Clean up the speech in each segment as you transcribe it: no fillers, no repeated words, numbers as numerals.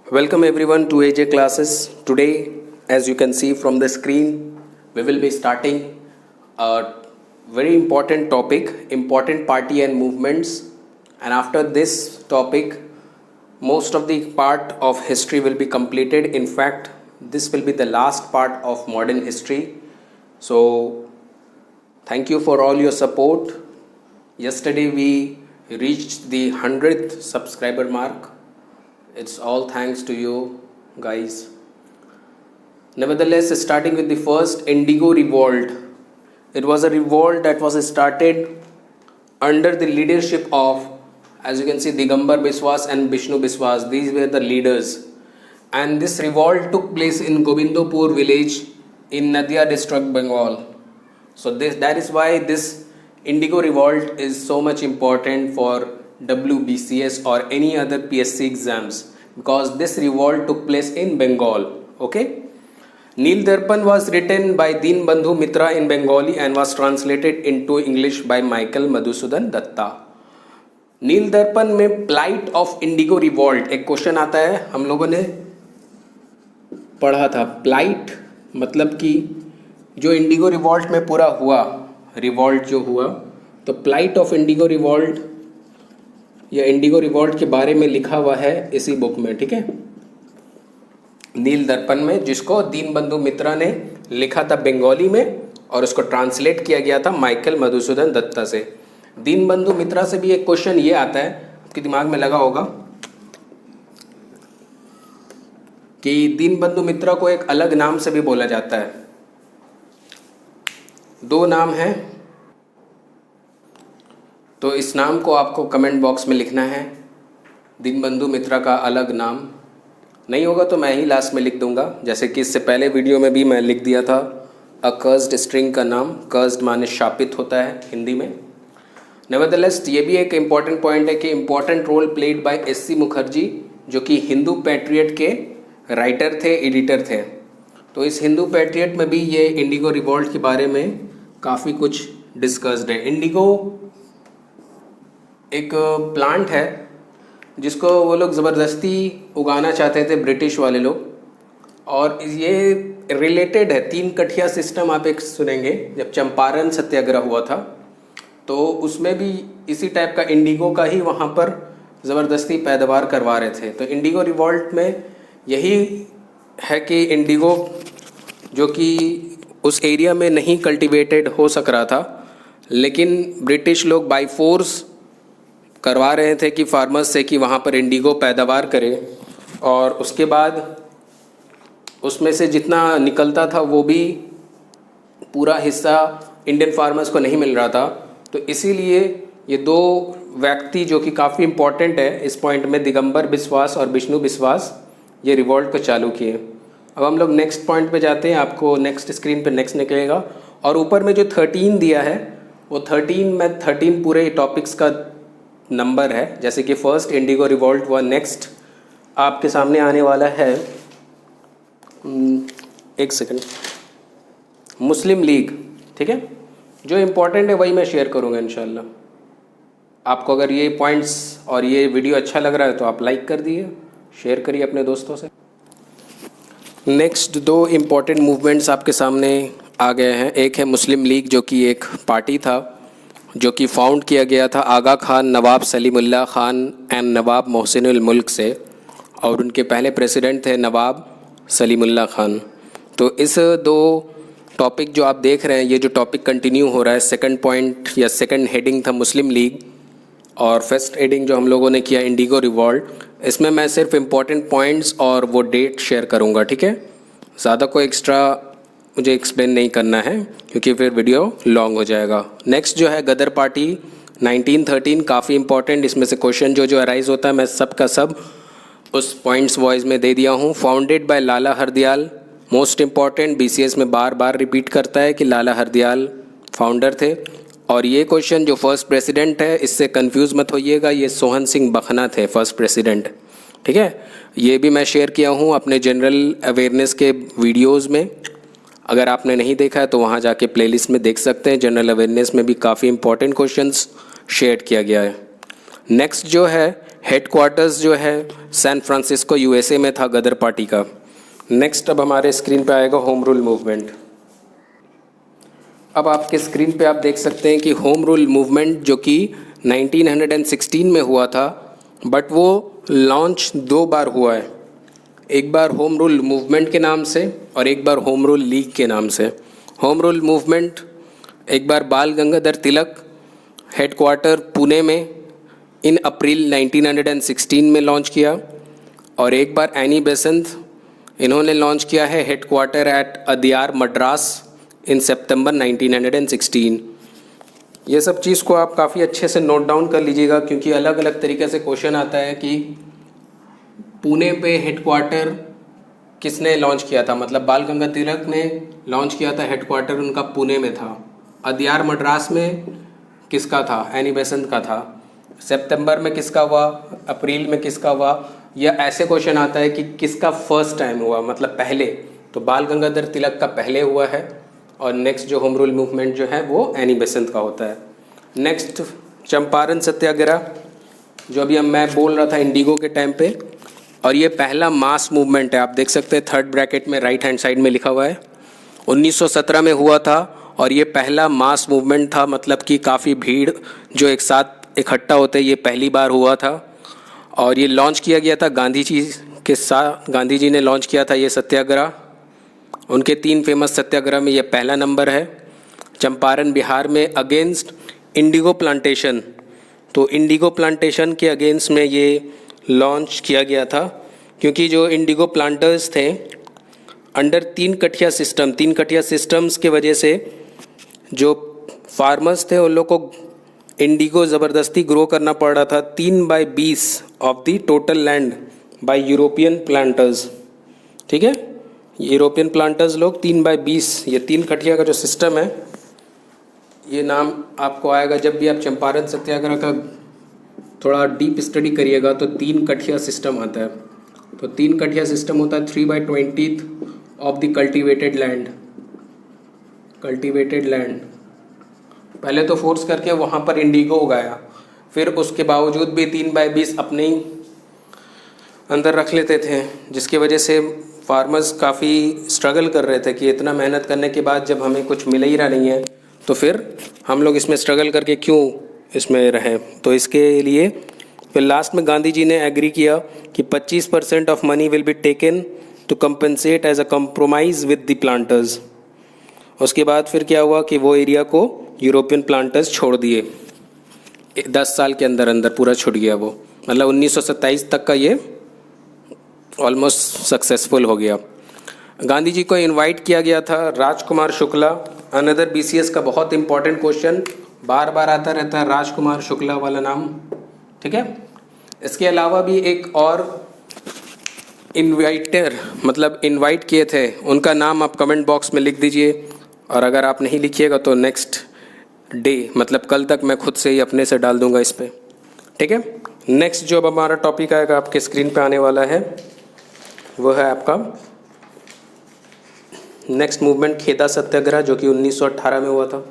Welcome everyone to AJ classes. Today, as you can see from the screen, we will be starting a very important topic, important party and movements. And after this topic, most of the part of history will be completed. In fact, this will be the last part of modern history. So, thank you for all your support. Yesterday we reached the 100th subscriber mark. It's all thanks to you guys. Nevertheless, starting with the first Indigo Revolt. It was a revolt that was started under the leadership of, as you can see, Digambar Biswas and Bishnu Biswas. These were the leaders. And this revolt took place in Gobindopur village in Nadia district, Bengal. So that is why this Indigo Revolt is so much important for WBCS or any other PSC exams, because this revolt took place in Bengal. Okay. Neel Darpan was written by Deenbandhu Mitra in Bengali and was translated into English by Michael Madhusudan Datta. नील दर्पण में plight of Indigo revolt एक question आता है, हम लोगों ने पढ़ा था. प्लाइट मतलब कि जो इंडिगो रिवॉल्ट में पूरा हुआ, रिवॉल्ट जो हुआ, तो प्लाइट ऑफ इंडिगो रिवॉल्ट या इंडिगो रिवॉल्ट के बारे में लिखा हुआ है इसी बुक में. ठीक है, नील दर्पण में, जिसको दीनबंधु मित्रा ने लिखा था बंगाली में और उसको ट्रांसलेट किया गया था माइकल मधुसूदन दत्ता से. दीनबंधु मित्रा से भी एक क्वेश्चन ये आता है, आपके दिमाग में लगा होगा कि दीनबंधु मित्रा को एक अलग नाम से भी बोला जाता है. दो नाम हैं, तो इस नाम को आपको कमेंट बॉक्स में लिखना है. दीनबंधु मित्रा का अलग नाम नहीं होगा तो मैं ही लास्ट में लिख दूंगा, जैसे कि इससे पहले वीडियो में भी मैं लिख दिया था अकर्स्ड स्ट्रिंग का नाम. कर्स्ड माने शापित होता है हिंदी में. नेवरदलेस ये भी एक इम्पॉर्टेंट पॉइंट है कि important role played by S C. Mukherjee, जो कि हिंदू पैट्रियट के राइटर थे, एडिटर थे. तो इस हिंदू पैट्रियट में भी ये इंडिगो रिवॉल्ट के बारे में काफ़ी कुछ डिस्कस्ड है. इंडिगो एक प्लांट है जिसको वो लोग ज़बरदस्ती उगाना चाहते थे, ब्रिटिश वाले लोग, और ये रिलेटेड है. तीन कठिया सिस्टम आप एक सुनेंगे. जब चंपारण सत्याग्रह हुआ था तो उसमें भी इसी टाइप का इंडिगो का ही वहाँ पर ज़बरदस्ती पैदावार करवा रहे थे. तो इंडिगो रिवॉल्ट में यही है कि इंडिगो जो कि उस एरिया में नहीं कल्टीवेटेड हो सक रहा था, लेकिन ब्रिटिश लोग बाय फोर्स करवा रहे थे कि फार्मर्स से कि वहाँ पर इंडिगो पैदावार करें, और उसके बाद उसमें से जितना निकलता था वो भी पूरा हिस्सा इंडियन फार्मर्स को नहीं मिल रहा था. तो इसीलिए ये दो व्यक्ति जो कि काफ़ी इम्पोर्टेंट है इस पॉइंट में, दिगंबर बिस्वास और विष्णु बिस्वास, ये रिवॉल्ट को चालू किए. अब हम लोग नेक्स्ट पॉइंट पे जाते हैं. आपको नेक्स्ट स्क्रीन पे नेक्स्ट निकलेगा, और ऊपर में जो 13 दिया है वो 13 पूरे टॉपिक्स का नंबर है. जैसे कि फर्स्ट इंडिगो रिवॉल्ट हुआ. नेक्स्ट आपके सामने आने वाला है, एक सेकंड, मुस्लिम लीग. ठीक है, जो इम्पोर्टेंट है वही मैं शेयर करूँगा इंशाल्लाह. आपको अगर ये पॉइंट्स और ये वीडियो अच्छा लग रहा है तो आप लाइक कर दिए, शेयर करिए अपने दोस्तों से. नेक्स्ट दो इम्पोर्टेंट मूवमेंट्स आपके सामने आ गए हैं. एक है मुस्लिम लीग, जो कि एक पार्टी था जो कि फाउंड किया गया था आगा खान, नवाब सलीमुल्लाह खान एंड नवाब मोहसिनुल मुल्क से, और उनके पहले प्रेसिडेंट थे नवाब सलीमुल्लाह खान. तो इस दो टॉपिक जो आप देख रहे हैं, ये जो टॉपिक कंटिन्यू हो रहा है, सेकंड पॉइंट या सेकंड हेडिंग था मुस्लिम लीग, और फर्स्ट हेडिंग जो हम लोगों ने किया इंडिगो रिवॉल्ट. इसमें मैं सिर्फ इम्पॉर्टेंट पॉइंट्स और वो डेट शेयर करूँगा. ठीक है, ज़्यादा कोई एक्स्ट्रा मुझे एक्सप्लेन नहीं करना है क्योंकि फिर वीडियो लॉन्ग हो जाएगा. नेक्स्ट जो है गदर पार्टी 1913, काफ़ी इंपॉर्टेंट. इसमें से क्वेश्चन जो अराइज होता है मैं सब का सब उस पॉइंट्स वाइज में दे दिया हूँ. Founded by Lala Hardayal, most important, BCS में बार बार रिपीट करता है कि लाला हरदयाल फाउंडर थे. और ये क्वेश्चन जो फर्स्ट प्रेसिडेंट है, इससे कंफ्यूज मत होइएगा, ये सोहन सिंह बखना थे फर्स्ट प्रेसिडेंट. ठीक है, ये भी मैं शेयर किया हूँ अपने जनरल अवेयरनेस के वीडियोज़ में. अगर आपने नहीं देखा है तो वहाँ जाके प्लेलिस्ट में देख सकते हैं. जनरल अवेयरनेस में भी काफ़ी इंपॉर्टेंट क्वेश्चंस शेयर किया गया है. नेक्स्ट जो है हेडक्वार्टर्स जो है सैन फ्रांसिस्को यूएसए में था गदर पार्टी का। नेक्स्ट अब हमारे स्क्रीन पे आएगा होम रूल मूवमेंट। अब आपके स्क्रीन पे आप देख सकते हैं कि होम रूल मूवमेंट जो कि 1916 में हुआ था, बट वो लॉन्च 2 बार हुआ है। एक बार होम रूल मूवमेंट के नाम से और एक बार होम रूल लीग के नाम से। होम रूल मूवमेंट एक बार बाल गंगाधर तिलक हेडक्वार्टर पुणे में इन अप्रैल 1916 में लॉन्च किया, और एक बार एनी बेसेंट इन्होंने लॉन्च किया है हेडक्वार्टर एट अदियार मद्रास इन सितंबर 1916। ये सब चीज़ को आप काफ़ी अच्छे से नोट डाउन कर लीजिएगा, क्योंकि अलग अलग तरीके से क्वेश्चन आता है कि पुणे पे हेडक्वार्टर किसने लॉन्च किया था, मतलब बाल गंगाधर तिलक ने लॉन्च किया था, हेडक्वार्टर उनका पुणे में था। अदियार मद्रास में किसका था, एनी बेसेंट का था। सितंबर में किसका हुआ, अप्रैल में किसका हुआ, या ऐसे क्वेश्चन आता है कि किसका फर्स्ट टाइम हुआ, मतलब पहले। तो बाल गंगाधर तिलक का पहले हुआ है, और नेक्स्ट जो होम रूल मूवमेंट जो है वो एनी बेसेंट का होता है। नेक्स्ट चंपारण सत्याग्रह, जो अभी मैं बोल रहा था इंडिगो के टाइम पे, और ये पहला मास मूवमेंट है। आप देख सकते हैं थर्ड ब्रैकेट में राइट हैंड साइड में लिखा हुआ है। 1917 में हुआ था, और ये पहला मास मूवमेंट था, मतलब कि काफ़ी भीड़ जो एक साथ इकट्ठा होते ये पहली बार हुआ था। और ये लॉन्च किया गया था गांधी जी के साथ, गांधी जी ने लॉन्च किया था ये सत्याग्रह। उनके 3 फेमस सत्याग्रह में ये पहला नंबर है। चंपारण बिहार में अगेंस्ट इंडिगो प्लांटेशन, तो इंडिगो प्लांटेशन के अगेंस्ट में ये लॉन्च किया गया था, क्योंकि जो इंडिगो प्लांटर्स थे अंडर 3 कठिया सिस्टम्स के वजह से जो फार्मर्स थे उन लोग को इंडिगो ज़बरदस्ती ग्रो करना पड़ रहा था 3/20 of the total land bye European planters. ठीक है, यूरोपियन प्लांटर्स लोग 3/20, ये 3 कठिया का जो सिस्टम है, ये नाम आपको आएगा जब भी आप चंपारण सत्याग्रह का थोड़ा डीप स्टडी करिएगा तो 3 कठिया सिस्टम आता है। तो 3 कठिया सिस्टम होता है 3/20 ऑफ द कल्टिवेटेड लैंड। पहले तो फोर्स करके वहाँ पर इंडिगो उगाया, फिर उसके बावजूद भी 3/20 अपने ही अंदर रख लेते थे, जिसकी वजह से फार्मर्स काफ़ी स्ट्रगल कर रहे थे कि इतना मेहनत करने के बाद जब हमें कुछ मिल ही रहा नहीं है तो फिर हम लोग इसमें स्ट्रगल करके क्यों इसमें रहें। तो इसके लिए फिर लास्ट में गांधी जी ने एग्री किया कि 25% of money will be taken to compensate as a compromise with the planters. उसके बाद फिर क्या हुआ कि वो एरिया को यूरोपियन प्लांटर्स छोड़ दिए, 10 साल के अंदर अंदर पूरा छूट गया वो, मतलब 1927 तक का ये ऑलमोस्ट सक्सेसफुल हो गया। गांधी जी को इनवाइट किया गया था राजकुमार शुक्ला, अनदर बीसीएस का बहुत इंपॉर्टेंट क्वेश्चन बार बार आता रहता है, राजकुमार शुक्ला वाला नाम। ठीक है, इसके अलावा भी एक और इनवाइटर मतलब इनवाइट किए थे, उनका नाम आप कमेंट बॉक्स में लिख दीजिए, और अगर आप नहीं लिखिएगा तो नेक्स्ट डे मतलब कल तक मैं खुद से ही अपने से डाल दूंगा इस पर। ठीक है, नेक्स्ट जो अब हमारा टॉपिक आएगा आपके स्क्रीन पे आने वाला है वो है आपका नेक्स्ट मूवमेंट खेदा सत्याग्रह, जो कि 1918 में हुआ था।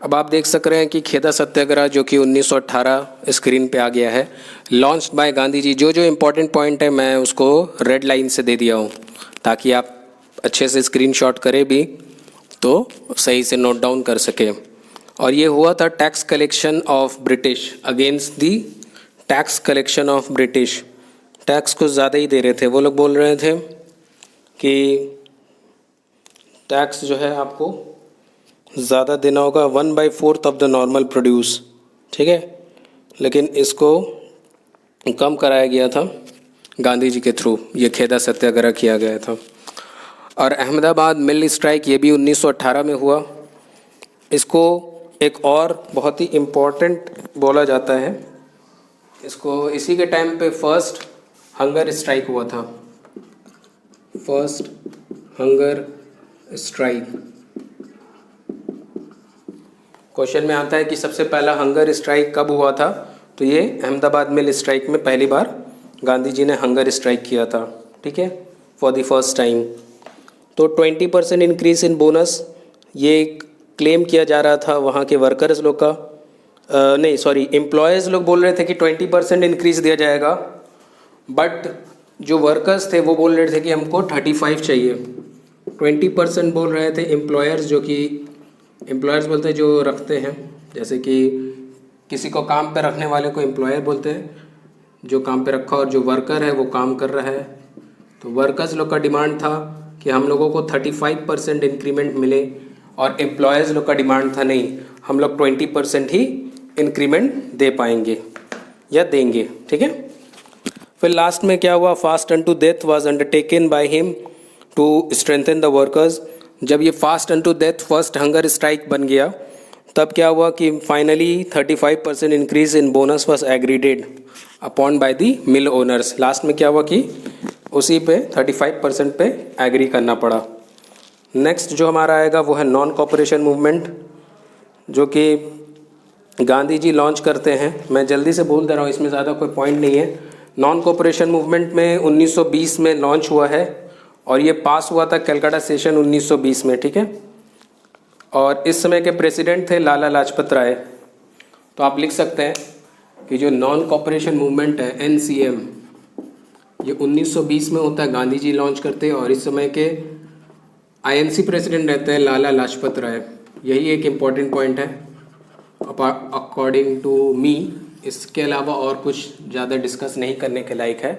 अब आप देख सक रहे हैं कि खेदा सत्याग्रह जो कि 1918 स्क्रीन पे आ गया है, लॉन्च्ड बाय गांधी जी। जो जो इम्पोर्टेंट पॉइंट है मैं उसको रेड लाइन से दे दिया हूँ ताकि आप अच्छे से स्क्रीनशॉट करें भी तो सही से नोट डाउन कर सके। और ये हुआ था tax collection of British against the tax collection of British. Tax कुछ ज़्यादा ही दे रहे थे, वो लोग बोल रहे थे कि टैक्स जो है आपको ज़्यादा देना होगा 1/4 ऑफ द नॉर्मल प्रोड्यूस। ठीक है, लेकिन इसको कम कराया गया था गांधी जी के थ्रू, ये खेदा सत्याग्रह किया गया था। और अहमदाबाद मिल स्ट्राइक ये भी 1918 में हुआ। इसको एक और बहुत ही इम्पोर्टेंट बोला जाता है, इसको इसी के टाइम पे फर्स्ट हंगर स्ट्राइक हुआ था, फर्स्ट हंगर स्ट्राइक। क्वेश्चन में आता है कि सबसे पहला हंगर स्ट्राइक कब हुआ था, तो ये अहमदाबाद मिल स्ट्राइक में पहली बार गांधी जी ने हंगर स्ट्राइक किया था। ठीक है, फॉर द फर्स्ट टाइम। तो 20% इंक्रीज इन बोनस ये क्लेम किया जा रहा था वहाँ के वर्कर्स लोग का। नहीं सॉरी, एम्प्लॉयज़ लोग बोल रहे थे कि 20% इंक्रीज़ दिया जाएगा, बट जो वर्कर्स थे वो बोल रहे थे कि हमको 35 चाहिए। 20% बोल रहे थे एम्प्लॉयर्स, जो कि एम्प्लॉयर्स बोलते हैं जो रखते हैं, जैसे कि किसी को काम पे रखने वाले को एम्प्लॉयर बोलते हैं, जो काम पे रखा, और जो वर्कर है वो काम कर रहा है। तो वर्कर्स लोग का डिमांड था कि हम लोगों को 35% इंक्रीमेंट मिले, और एम्प्लॉयर्स लोग का डिमांड था नहीं, हम लोग 20% ही इंक्रीमेंट दे पाएंगे या देंगे। ठीक है। फिर लास्ट में क्या हुआ, fast unto death was undertaken by him to strengthen the workers. जब ये fast unto death first hunger strike बन गया, तब क्या हुआ कि finally 35% increase in bonus was agreed upon by the mill owners. Last में क्या हुआ कि उसी पे 35% पे एग्री करना पड़ा। नेक्स्ट जो हमारा आएगा वो है नॉन कॉपरेशन मूवमेंट, जो कि गांधी जी लॉन्च करते हैं। मैं जल्दी से बोल दे रहा हूँ, इसमें ज़्यादा कोई पॉइंट नहीं है। नॉन कॉपरेशन मूवमेंट में 1920 में लॉन्च हुआ है, और ये पास हुआ था कलकत्ता सेशन 1920 में। ठीक है। और इस समय के प्रेसिडेंट थे लाला लाजपत राय। तो आप लिख सकते हैं कि जो नॉन कॉपरेशन मूवमेंट है NCM, ये 1920 में होता है, गांधी जी लॉन्च करते हैं, और इस समय के INC प्रेसिडेंट रहते हैं लाला लाजपत राय। यही एक इम्पॉर्टेंट पॉइंट है अकॉर्डिंग टू मी। इसके अलावा और कुछ ज़्यादा डिस्कस नहीं करने के लायक है।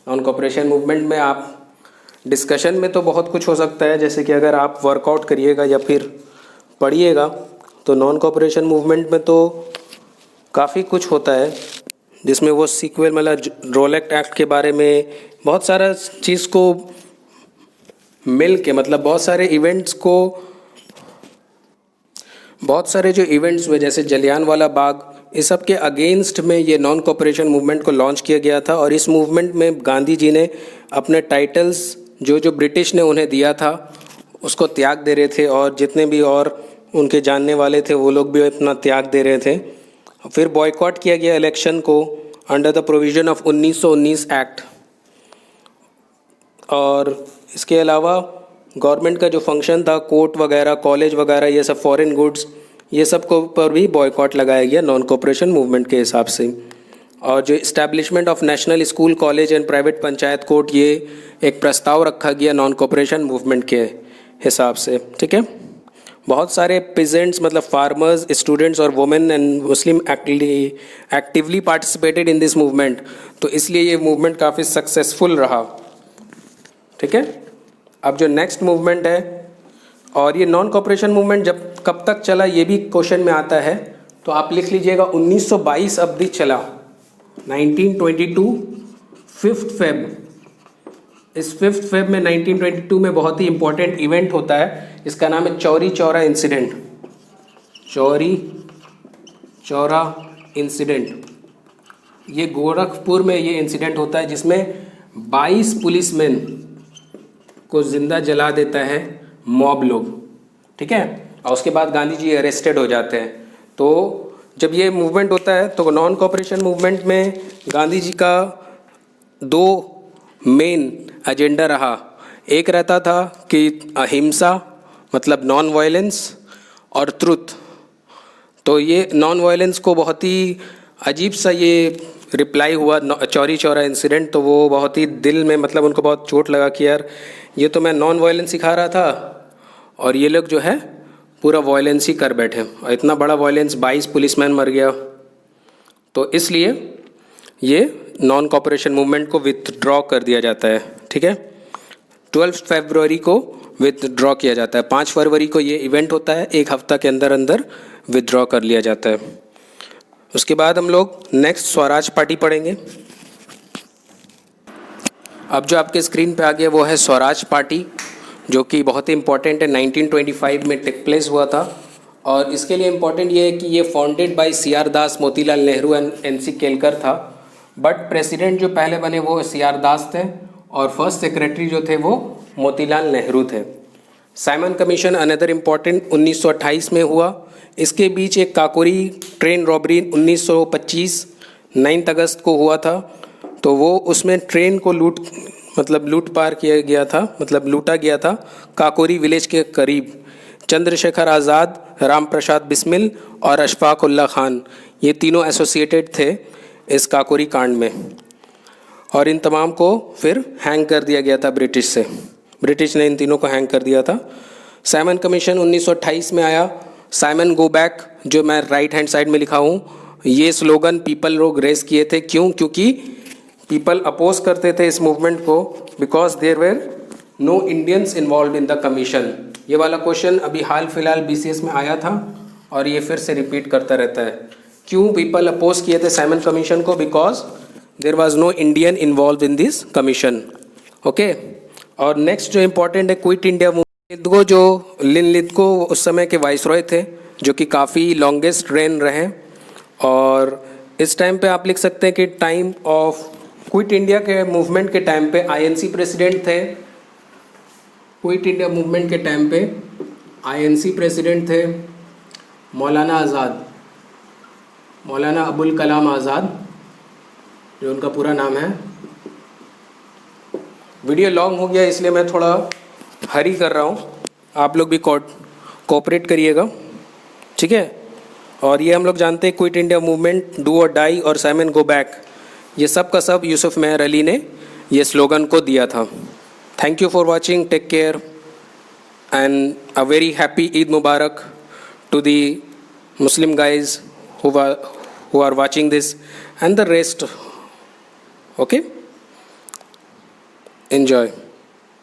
नॉन कॉपरेशन मूवमेंट में आप डिस्कशन में तो बहुत कुछ हो सकता है, जैसे कि अगर आप वर्कआउट करिएगा या फिर पढ़िएगा तो नॉन कॉपरेशन मूवमेंट में तो काफ़ी कुछ होता है, जिसमें वो सीक्वल मतलब रोलेक्ट एक्ट के बारे में बहुत सारा चीज़ को मिल के, मतलब बहुत सारे जो इवेंट्स हुए जैसे जलियांवाला बाग, इस सब के अगेंस्ट में ये नॉन कॉपरेशन मूवमेंट को लॉन्च किया गया था। और इस मूवमेंट में गांधी जी ने अपने टाइटल्स जो ब्रिटिश ने उन्हें दिया था उसको त्याग दे रहे थे, और जितने भी और उनके जानने वाले थे वो लोग भी अपना त्याग दे रहे थे। फिर बॉयकॉट किया गया इलेक्शन को under the provision of 1919 act. और इसके अलावा गवर्नमेंट का जो फंक्शन था, कोर्ट वगैरह, कॉलेज वगैरह, ये सब फॉरेन गुड्स, ये सब को पर भी बॉयकॉट लगाया गया नॉन कॉपरेशन मूवमेंट के हिसाब से। और जो establishment of national school, college and private panchayat court, ये एक प्रस्ताव रखा गया नॉन कॉपरेशन मूवमेंट के हिसाब से। ठीक है। बहुत सारे पेजेंट्स मतलब फार्मर्स, स्टूडेंट्स और women and Muslim actively participated in this movement. तो इसलिए ये मूवमेंट काफ़ी सक्सेसफुल रहा। ठीक है। अब जो नेक्स्ट मूवमेंट है, और ये नॉन कॉपरेशन मूवमेंट जब कब तक चला ये भी क्वेश्चन में आता है, तो आप लिख लीजिएगा 1922 अवधि चला, 1922 5 फेब। इस 5 फेब में 1922 में बहुत ही इंपॉर्टेंट इवेंट होता है, इसका नाम है चौरी चौरा इंसिडेंट। चौरी चौरा इंसिडेंट, ये गोरखपुर में ये इंसिडेंट होता है, जिसमें 22 पुलिसमैन को जिंदा जला देता है मॉब लोग। ठीक है। और उसके बाद गांधी जी अरेस्टेड हो जाते हैं। तो जब ये मूवमेंट होता है तो नॉन कॉपरेशन मूवमेंट में गांधी जी का 2 मेन एजेंडा रहा। एक रहता था कि अहिंसा मतलब नॉन वायलेंस, और ट्रुथ। तो ये नॉन वायलेंस को बहुत ही अजीब सा ये रिप्लाई हुआ चौरी चौरा इंसिडेंट, तो वो बहुत ही दिल में मतलब उनको बहुत चोट लगा कि यार ये तो मैं नॉन वायलेंस सिखा रहा था और ये लोग जो है पूरा वायलेंस ही कर बैठे, और इतना बड़ा वायलेंस, 22 पुलिसमैन मर गया। तो इसलिए ये नॉन कॉपरेशन मूवमेंट को विथड्रॉ कर दिया जाता है। ठीक है। 12 फरवरी को विथड्रॉ किया जाता है। 5 फरवरी को ये इवेंट होता है, 1 हफ्ता के अंदर अंदर विथड्रॉ कर लिया जाता है। उसके बाद हम लोग नेक्स्ट स्वराज पार्टी पढ़ेंगे। अब जो आपके स्क्रीन पे आ गया वो है स्वराज पार्टी, जो कि बहुत ही इंपॉर्टेंट है, 1925 में टेक प्लेस हुआ था। और इसके लिए इम्पॉर्टेंट ये है कि ये founded by CR Das, Motilal Nehru and NC Kelkar था। बट प्रेसिडेंट जो पहले बने वो CR दास थे, और फर्स्ट सेक्रेटरी जो थे वो मोतीलाल नेहरू थे। साइमन कमीशन अनदर इम्पॉर्टेंट 1928 में हुआ। इसके बीच एक काकोरी ट्रेन रॉबरी 1925 9 अगस्त को हुआ था। तो वो उसमें ट्रेन को लूट पार किया गया था, मतलब लूटा गया था काकोरी विलेज के करीब। चंद्रशेखर आज़ाद, राम प्रसाद बिस्मिल और अशफाक उल्लाह खान, ये तीनों एसोसिएटेड थे इस काकोरी कांड में, और इन तमाम को फिर हैंग कर दिया गया था ब्रिटिश से। ब्रिटिश ने इन तीनों को हैंग कर दिया था। साइमन कमीशन 1928 में आया। साइमन गो बैक, जो मैं राइट हैंड साइड में लिखा हूँ, ये स्लोगन पीपल लोग रेस किए थे। क्यों? क्योंकि पीपल अपोज करते थे इस मूवमेंट को, because there were no Indians involve in the commission. ये वाला क्वेश्चन अभी हाल फिलहाल BCS में आया था और ये फिर से रिपीट करता रहता है। क्यों पीपल अपोज किए थे साइमन कमीशन को? Because there was no Indian involve in this commission. Okay, और नेक्स्ट जो इम्पोर्टेंट है, क्विट इंडिया मूवमेंट। लिथगो, जो लिन लिथगो उस समय के वाइसरॉय थे, जो कि काफ़ी लॉन्गेस्ट रेन रहे, और इस टाइम पे आप लिख सकते हैं कि टाइम ऑफ क्विट इंडिया के मूवमेंट के टाइम पे INC प्रेसिडेंट थे। क्विट इंडिया मूवमेंट के टाइम पे INC प्रेसिडेंट थे मौलाना आज़ाद, मौलाना अबुल कलाम आज़ाद, जो उनका पूरा नाम है। वीडियो लॉन्ग हो गया इसलिए मैं थोड़ा हरी कर रहा हूँ, आप लोग भी कोऑपरेट करिएगा, ठीक है। और ये हम लोग जानते हैं क्विट इंडिया मूवमेंट, डू और डाई और साइमन गो बैक, ये सब का सब यूसुफ मेहर अली ने ये स्लोगन को दिया था। Thank you for watching, take care and a very happy Eid Mubarak to the Muslim guys who are watching this and the rest. Okay, enjoy.